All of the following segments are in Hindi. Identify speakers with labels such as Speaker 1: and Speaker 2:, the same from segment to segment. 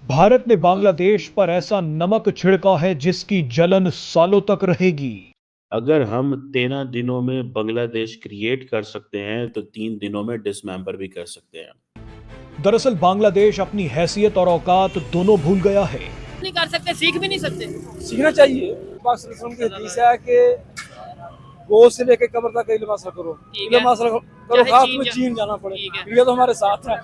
Speaker 1: भारत ने बांग्लादेश पर ऐसा नमक छिड़का है जिसकी जलन सालों तक रहेगी।
Speaker 2: अगर हम 13 दिनों में बांग्लादेश क्रिएट कर सकते हैं, तो 3 दिनों में डिसमेंबर भी कर सकते हैं।
Speaker 1: दरअसल बांग्लादेश अपनी हैसियत और औकात दोनों भूल गया है।
Speaker 3: नहीं कर सकते, सीख भी नहीं सकते।
Speaker 4: सीखना चाहिए। पाक की हदीस है कि गौ से लेके कब्र तक इल्म हासिल करो।
Speaker 3: ठीक है।
Speaker 4: इल्म हासिल करो
Speaker 3: चाहे
Speaker 4: खास
Speaker 3: चीन
Speaker 4: तुम्हें चीन जाना पड़े।
Speaker 3: ठीक है।
Speaker 4: इंडिया तो हमारे साथ है।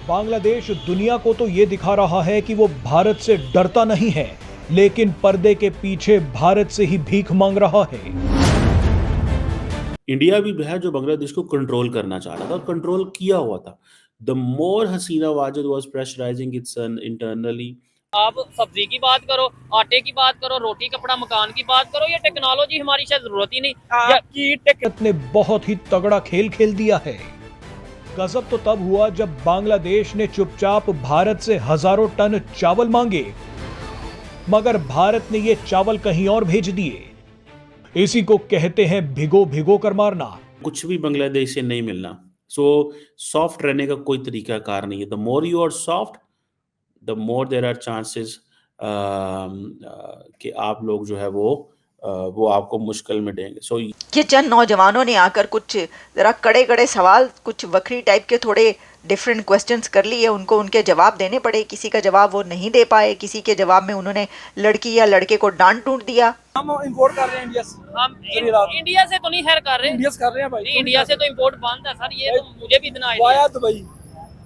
Speaker 1: बांग्लादेश दुनिया को तो ये दिखा रहा है कि वो भारत से डरता नहीं है, लेकिन पर्दे के पीछे भारत से ही भीख मांग रहा है।
Speaker 2: इंडिया भी है जो बांग्लादेश को कंट्रोल करना चाह रहा था और कंट्रोल किया हुआ था। The more Hasina Wajid was pressurising it's internally.
Speaker 3: आप सब्जी की बात करो, आटे की बात करो, रोटी कपड़ा मकान की बात करो, ये टेक्नोलॉजी हमारी शायद जरूरत ही नहीं।
Speaker 4: आपकी
Speaker 1: भारत ने बहुत ही तगड़ा खेल खेल दिया है। गजब तो तब हुआ जब बांग्लादेश ने चुपचाप भारत से हजारों टन चावल मांगे, मगर भारत ने ये चावल कहीं और भेज दिए। इसी को कहते हैं भिगो भिगो कर मारना।
Speaker 2: कुछ भी बांग्लादेश से नहीं मिलना। सो सॉफ्ट रहने का कोई तरीका कार नहीं है। The more you are soft, the more there are chances कि आप लोग जो है वो आपको मुश्किल में देंगे। सो
Speaker 5: ये चंद नौजवानों ने आकर कुछ ज़रा कड़े कड़े सवाल, कुछ वक्री टाइप के थोड़े डिफरेंट क्वेश्चंस कर लिए, उनको उनके जवाब देने पड़े। किसी का जवाब वो नहीं दे पाए, किसी के जवाब में उन्होंने लड़की या लड़के को डांट टूट दिया।
Speaker 4: हम इंपोर्ट कर रहे हैं इंडिया से।
Speaker 3: हम इंडिया से तो नहीं खैर कर रहे।
Speaker 4: इंडिया से कर रहे हैं भाई।
Speaker 3: इंडिया से तो इंपोर्ट बंद है सर, ये तो मुझे भी इतना आइडिया।
Speaker 4: Via Dubai.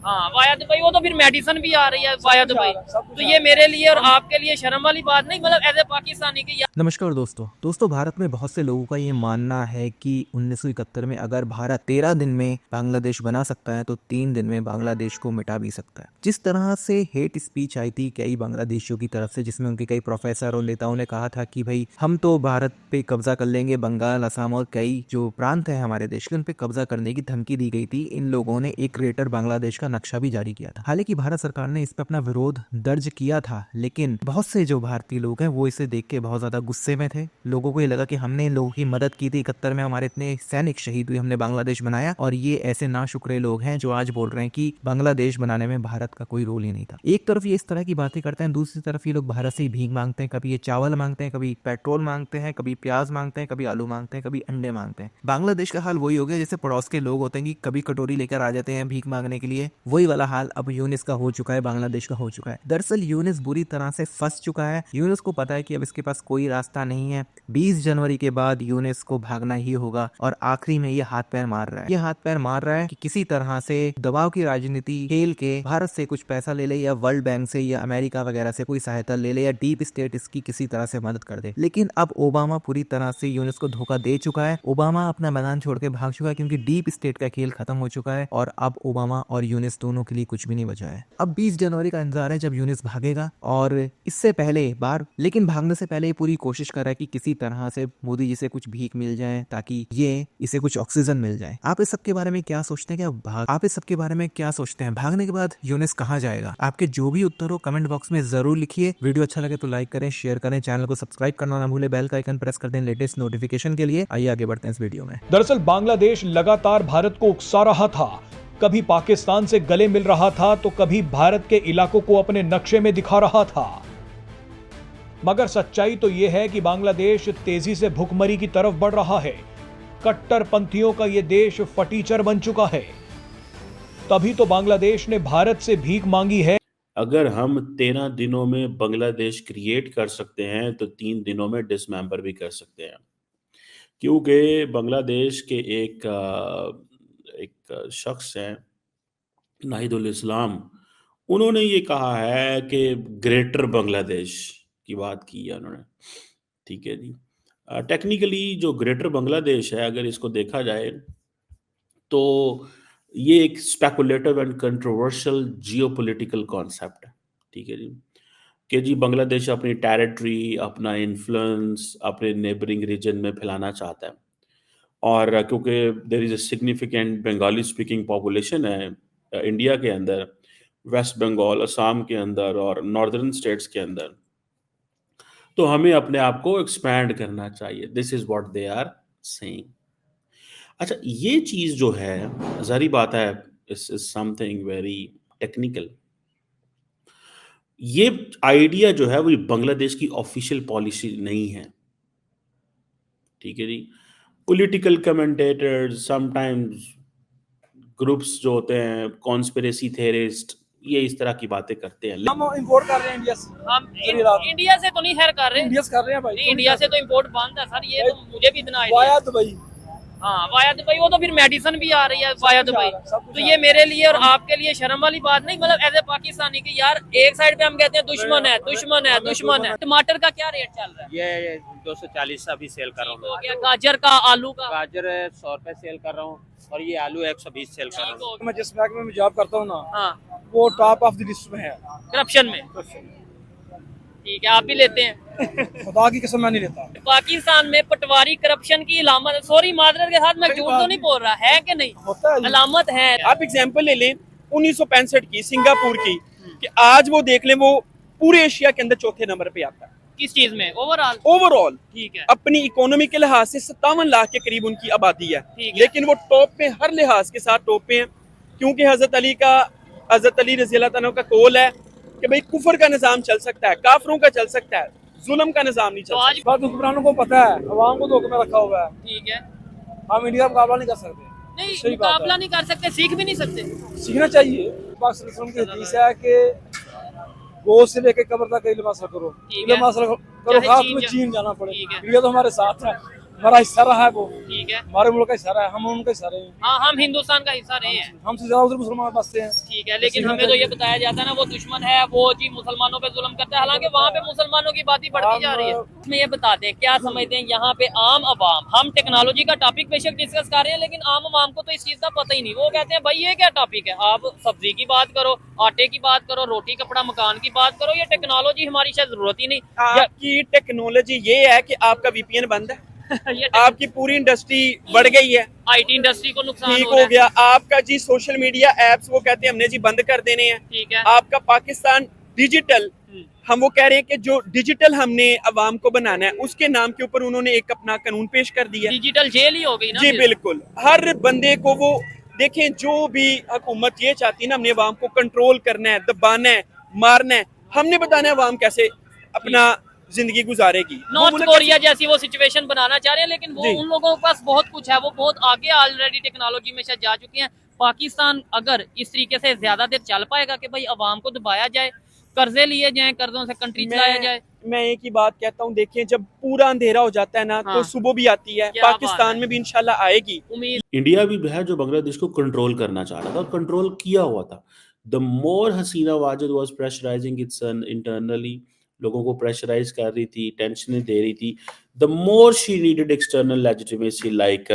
Speaker 3: हाँ वाया दुबई, वो तो फिर मेडिसिन भी आ रही है वाया दुबई।
Speaker 4: सब कुछ
Speaker 3: तो ये मेरे लिए और आपके लिए शर्म वाली बात नहीं, मतलब एज ए पाकिस्तानी की।
Speaker 6: नमस्कार दोस्तों भारत में बहुत से लोगों का ये मानना है कि 1971 में अगर भारत 13 दिन में बांग्लादेश बना सकता है तो 3 दिन में बांग्लादेश को मिटा भी सकता है। जिस तरह से हेट स्पीच आई थी कई बांग्लादेशियों की तरफ से, जिसमें उनके कई प्रोफेसर और नेताओं ने कहा था कि भाई हम तो भारत पे कब्जा कर लेंगे, बंगाल, असम और कई जो प्रांत है हमारे देश के, उन पे कब्जा करने की धमकी दी गई थी। इन लोगों ने एक ग्रेटर बांग्लादेश का नक्शा भी जारी किया था। हालांकि भारत सरकार ने इस पे अपना विरोध दर्ज किया था, लेकिन बहुत से जो भारतीय लोग हैं वो इसे देख के बहुत ज्यादा गुस्से में थे। लोगों को ये लगा कि हमने इन लोगों की मदद की थी, 71 में हमारे इतने सैनिक शहीद हुए, हमने बांग्लादेश बनाया, और ये ऐसे नाशुक्रे लोग हैं जो आज बोल रहे हैं कि बांग्लादेश बनाने में भारत का कोई रोल ही नहीं था। एक तरफ ये इस तरह की बातें करते हैं, दूसरी तरफ ये लोग भारत से भीख मांगते हैं। कभी ये चावल मांगते हैं, कभी पेट्रोल मांगते हैं, कभी प्याज मांगते हैं, कभी आलू मांगते हैं, कभी अंडे मांगते हैं। बांग्लादेश का हाल वही हो गया जैसे पड़ोस के लोग होते हैं कि कभी कटोरी लेकर आ जाते हैं भीख मांगने के लिए। वही वाला हाल अब यूनिस का हो चुका है, बांग्लादेश का हो चुका है। दरअसल यूनिस बुरी तरह से फंस चुका है। यूनिस को पता है कि अब इसके पास कोई रास्ता नहीं है। 20 जनवरी के बाद यूनिस को भागना ही होगा, और आखिरी में ये हाथ पैर मार रहा है। ये हाथ पैर मार रहा है कि किसी तरह से दबाव की राजनीति खेल के भारत से कुछ पैसा ले ले, या वर्ल्ड बैंक से या अमेरिका वगैरह से कोई सहायता ले ले, या डीप स्टेट इसकी किसी तरह से मदद कर दे। लेकिन अब ओबामा पूरी तरह से यूनिस को धोखा दे चुका है। ओबामा अपना मैदान छोड़ के भाग चुका है क्योंकि डीप स्टेट का खेल खत्म हो चुका है, और अब ओबामा और यूनिस दोनों के लिए कुछ भी नहीं बचा है। अब 20 जनवरी का इंतजार है जब यूनिस भागेगा, और इससे पहले बार, लेकिन भागने से पहले पूरी कोशिश कर रहा है कि किसी तरह से मोदी जी से कुछ भीख मिल जाए ताकि ये इसे कुछ ऑक्सीजन मिल जाए। आप इस सब के बारे में क्या सोचते हैं? आप इस सब के बारे में क्या सोचते हैं? भागने के बाद यूनिस कहाँ जाएगा? आपके जो भी उत्तर हो कमेंट बॉक्स में जरूर लिखिए। वीडियो अच्छा लगे तो लाइक करें, शेयर करें, चैनल को सब्सक्राइब करना ना भूले, बेल का आइकन प्रेस कर दें लेटेस्ट नोटिफिकेशन के लिए। आइए आगे बढ़ते हैं इस वीडियो में।
Speaker 1: दरअसल बांग्लादेश लगातार भारत को उकसा रहा था। कभी पाकिस्तान से गले मिल रहा था तो कभी भारत के इलाकों को अपने नक्शे में दिखा रहा था। मगर सच्चाई तो यह है कि बांग्लादेश तेजी से भुखमरी की तरफ बढ़ रहा है। कट्टरपंथियों का यह देश फटीचर बन चुका है। तभी तो बांग्लादेश ने भारत से भीख मांगी है।
Speaker 2: अगर हम 13 दिनों में बांग्लादेश क्रिएट कर सकते हैं, तो 3 दिनों में डिसमेंबर भी कर सकते हैं। क्योंकि बांग्लादेश के एक शख्स हैं, नाहिदुल इस्लाम, उन्होंने ये कहा है कि ग्रेटर बांग्लादेश की बात की है उन्होंने। ठीक है जी। टेक्निकली जो ग्रेटर बांग्लादेश है, अगर इसको देखा जाए तो ये एक speculative and controversial geopolitical concept है। ठीक है जी, कि जी बांग्लादेश अपनी टेरिटरी, अपना इन्फ्लुएंस अपने नेबरिंग रीजन में फैलाना चाहता है। और क्योंकि there is a significant Bengali speaking population है इंडिया के अंदर, वेस्ट बंगाल, असम के अंदर और नॉर्दर्न स्टेट्स के अंदर, तो हमें अपने आप को एक्सपैंड करना चाहिए। This is what they are saying. अच्छा, ये चीज़ जो है, ज़ाहिर बात है, this is something very technical. ये आइडिया जो है वो बांग्लादेश की ऑफिशियल पॉलिसी नहीं है, ठीक है जी। पॉलिटिकल कमेंटेटर्स, समटाइम्स ग्रुप्स जो होते हैं कॉन्स्पिरेसी थेरिस्ट, ये इस तरह की बातें करते हैं।
Speaker 4: हम इंपोर्ट कर रहे हैं इंडिया से,
Speaker 3: हम
Speaker 4: गुजरात।
Speaker 3: इंडिया से तो नहीं खैर कर रहे,
Speaker 4: इंडिया से कर रहे हैं भाई,
Speaker 3: नहीं इंडिया से तो इम्पोर्ट बंद है सर, ये तो मुझे भी इतना आइडिया
Speaker 4: वाया दुबई।
Speaker 3: हाँ वाया दुबई, वो तो फिर मेडिसिन भी आ रही है वाया
Speaker 4: कुछ आ
Speaker 3: दुबई।
Speaker 4: रहा है, सब कुछ
Speaker 3: तो
Speaker 4: आ
Speaker 3: ये मेरे लिए और आपके लिए शर्म वाली बात नहीं, मतलब एज ए पाकिस्तानी की यार एक साइड पे हम कहते हैं दुश्मन है दुश्मन है दुश्मन है। टमाटर का क्या रेट चल रहा है?
Speaker 7: ये 240 अभी सेल कर रहा
Speaker 3: ठीक हो
Speaker 7: हूँ।
Speaker 3: गया। गाजर का, आलू का?
Speaker 7: गाजर 100 रुपए सेल कर रहा हूँ और ये आलू 120 सेल कर रहा
Speaker 3: ठीक
Speaker 7: हूँ।
Speaker 3: हो गया।
Speaker 4: मैं जिस बैंक में जॉब करता हूँ ना,
Speaker 3: हाँ
Speaker 4: वो टॉप ऑफ द लिस्ट में है।
Speaker 3: करप्शन में, ठीक है आप भी लेते हैं?
Speaker 4: खुदा की कसम मैं नहीं लेता।
Speaker 3: पाकिस्तान में पटवारी करप्शन की अलामत, सॉरी मादरत के साथ मैं झूठ तो नहीं बोल रहा, है कि नहीं?
Speaker 4: होता है जी।
Speaker 3: अलामत है।
Speaker 8: आप एग्जांपल ले लें 1965 की सिंगापुर की, कि आज वो देख लें वो पूरे एशिया के अंदर चौथे नंबर पे आता है
Speaker 3: किस चीज में? ओवरऑल?
Speaker 8: ओवरऑल।
Speaker 3: ठीक है
Speaker 8: अपनी इकोनॉमी के लिहाज से 57 लाख के करीब उनकी आबादी है,
Speaker 3: ठीक है।
Speaker 8: लेकिन वो टॉप पे हर लिहाज के साथ टॉप पे हैं, क्योंकि हजरत अली रज़ी अल्लाह तआला का कौल है कि भाई कुफर का निजाम चल सकता है, काफरों का चल सकता है, जुल्म का निजाम नहीं
Speaker 3: तो
Speaker 8: चल
Speaker 3: आज
Speaker 4: बात हुक्मरानों को पता है, अवाम को धोखे में रखा हुआ है।
Speaker 3: ठीक है,
Speaker 4: हम इंडिया का मुकाबला नहीं कर सकते।
Speaker 3: नहीं
Speaker 4: सही बात
Speaker 3: मुकाबला
Speaker 4: है।
Speaker 3: नहीं कर सकते, सीख भी नहीं सकते।
Speaker 4: सीखना चाहिए। पाकिस्तान की हदीस है कि गोद से लेके कब्र तक इल्म हासिल करो,
Speaker 3: ठीक है।
Speaker 4: इल्म हासिल करो,
Speaker 3: चाहे
Speaker 4: खास
Speaker 3: चीन
Speaker 4: में
Speaker 3: जा-
Speaker 4: चीन जाना पड़े।
Speaker 3: ठीक है।
Speaker 4: इंडिया तो हमारे साथ है, हमारा हिस्सा रहा है, वो
Speaker 3: ठीक है,
Speaker 4: हमारे मुल्क का हिस्सा रहा है, हम उनका हिस्सा रहे हैं।
Speaker 3: हाँ हम हिंदुस्तान का हिस्सा रहे हैं।
Speaker 4: हमसे ज्यादा उधर मुसलमान बसते हैं।
Speaker 3: ठीक है, लेकिन
Speaker 4: सीखना
Speaker 3: हमें तो ये
Speaker 4: चाहिए।
Speaker 3: बताया जाता है ना वो दुश्मन है, वो जी मुसलमानों पे जुल्म करता है, हालांकि वहाँ पे मुसलमानों की बात ही बढ़ती जा रही है। इसमें ये बताते हैं क्या समझते हैं यहाँ पे आम आवाम, हम टेक्नोलॉजी का टॉपिक बेशक डिस्कस कर रहे हैं, लेकिन आम आवाम को तो इस चीज का पता ही नहीं। वो कहते हैं भाई ये क्या टॉपिक है, आप सब्जी की बात करो, आटे की बात करो, रोटी कपड़ा मकान की बात करो, ये टेक्नोलॉजी हमारी शायद जरूरत ही नहीं।
Speaker 8: आपकी टेक्नोलॉजी ये है कि आपका VPN बंद है,
Speaker 3: ये
Speaker 8: आपकी पूरी इंडस्ट्री बढ़ गई है,
Speaker 3: IT इंडस्ट्री को नुकसान
Speaker 8: ठीक
Speaker 3: हो रहा
Speaker 8: हो
Speaker 3: है।
Speaker 8: गया। आपका जी सोशल मीडिया एप्स वो कहते हैं हमने जी बंद कर देने हैं।
Speaker 3: ठीक है,
Speaker 8: आपका पाकिस्तान डिजिटल, हम वो कह रहे हैं कि जो डिजिटल हमने अवाम को बनाना है, उसके नाम के ऊपर उन्होंने एक अपना कानून पेश कर दिया।
Speaker 3: डिजिटल जेल ही हो गई ना
Speaker 8: जी
Speaker 3: फिर।
Speaker 8: बिल्कुल, हर बंदे को वो देखें, जो भी हुकूमत ये चाहती है ना हमने अवाम को कंट्रोल करना है, दबाना है, मारना है, हमने बताना है अवाम कैसे अपना जिंदगी गुजारेगी। वो
Speaker 3: नॉर्थ
Speaker 8: मुल्क
Speaker 3: कोरिया जैसी वो सिचुएशन बनाना चाह रहे हैं, लेकिन वो
Speaker 8: जी।
Speaker 3: उन लोगों के पास बहुत कुछ है, वो बहुत आगे ऑलरेडी टेक्नोलॉजी में शायद जा चुके हैं। पाकिस्तान अगर इस तरीके से ज्यादा देर चल पाएगा कि भाई अवाम को दबाया जाए, कर्जे लिए जाएं, कर्जों से कंट्री चलाया जाए।
Speaker 8: मैं एक ही बात कहता हूँ, देखें जब पूरा अंधेरा हो जाता है ना
Speaker 3: हाँ।
Speaker 8: तो सुबह भी आती है,
Speaker 3: क्या बात
Speaker 8: पाकिस्तान
Speaker 3: है।
Speaker 8: में भी इंशाल्लाह आएगी।
Speaker 3: उम्मीद
Speaker 2: इंडिया भी है जो बांग्लादेश को कंट्रोल करना चाह रहा था और कंट्रोल किया हुआ था। The more Hasina Wajid was pressurising it's internally, लोगों को प्रेशराइज कर रही थी, टेंशनें दे रही थी, the more she needed external legitimacy, like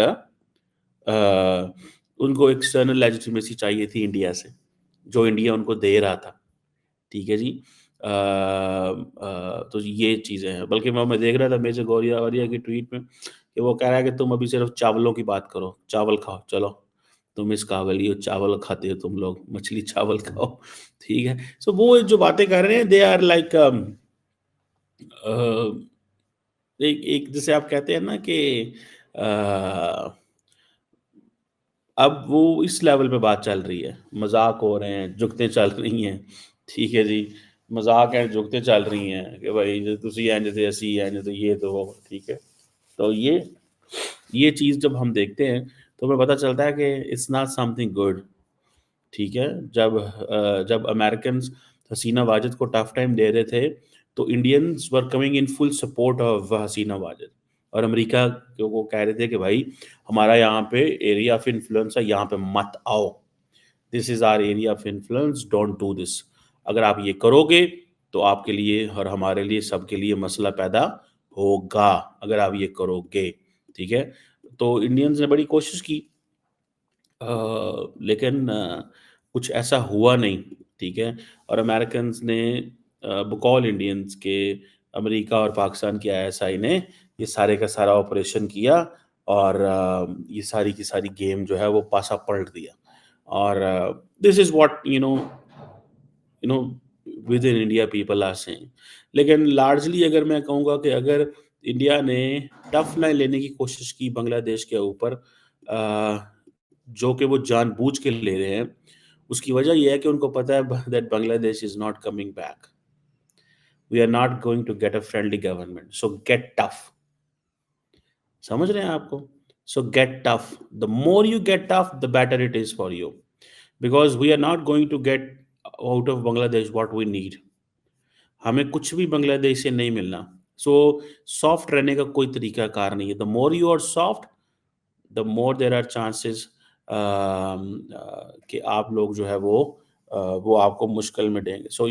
Speaker 2: उनको एक्सटर्नल लेजिटिमेसी चाहिए थी इंडिया से, जो इंडिया उनको दे रहा था। ठीक है जी। तो ये चीज़ें हैं। बल्कि मैं देख रहा था मेजर गौरिया की ट्वीट में कि वो कह रहा है कि तुम अभी सिर्फ चावलों की बात करो, चावल खाओ, चलो तुम इस काबिल हो, चावल खाते हो तुम लोग, मछली चावल खाओ। ठीक है। सो वो जो बातें कर रहे हैं दे आर लाइक एक एक जैसे आप कहते हैं ना कि अब वो इस लेवल पे बात चल रही है, मजाक हो रहे हैं, जुगतें चल रही हैं। ठीक है जी, मजाक है, जुगतें चल रही हैं कि भाई जो तुसी हैं जैसे असी हैं तो ये तो वो। ठीक है। तो ये चीज़ जब हम देखते हैं तो हमें पता चलता है कि इट्स नॉट समथिंग गुड। ठीक है। जब अमेरिकन हसीना वाजिद को टफ टाइम दे रहे थे तो Indians were coming in full support of Hasina Wajed, और अमेरिका को कह रहे थे कि भाई हमारा यहाँ पे एरिया ऑफ इन्फ्लुएंस है, यहाँ पे मत आओ, this is our area of influence, don't do this. अगर आप ये करोगे तो आपके लिए और हमारे लिए सबके लिए मसला पैदा होगा अगर आप ये करोगे। ठीक है। तो इंडियंस ने बड़ी कोशिश की, लेकिन कुछ ऐसा हुआ नहीं। ठीक है। और अमेरिकन ने बकौल इंडियंस के अमेरिका और पाकिस्तान की ISI ने ये सारे का सारा ऑपरेशन किया और ये सारी की सारी गेम जो है वो पासा पलट दिया। और this is what you know within India people are saying. लेकिन लार्जली अगर मैं कहूँगा कि अगर इंडिया ने टफ लाइन लेने की कोशिश की बांग्लादेश के ऊपर, जो कि वो जानबूझ के ले रहे हैं, उसकी वजह यह है कि उनको पता है that Bangladesh is not coming back. we are not going to get a friendly government. So get tough. समझ रहे हैं आपको? So get tough. The more you get tough, the better it is for you. Because we are not going to get out of Bangladesh what we need. हमें कुछ भी बांग्लादेश से नहीं मिलना. So soft रहने का कोई तरीका कार नहीं है. The more you are soft, the more there are chances कि आप लोग जो है वो आपको मुश्किल में देंगे. So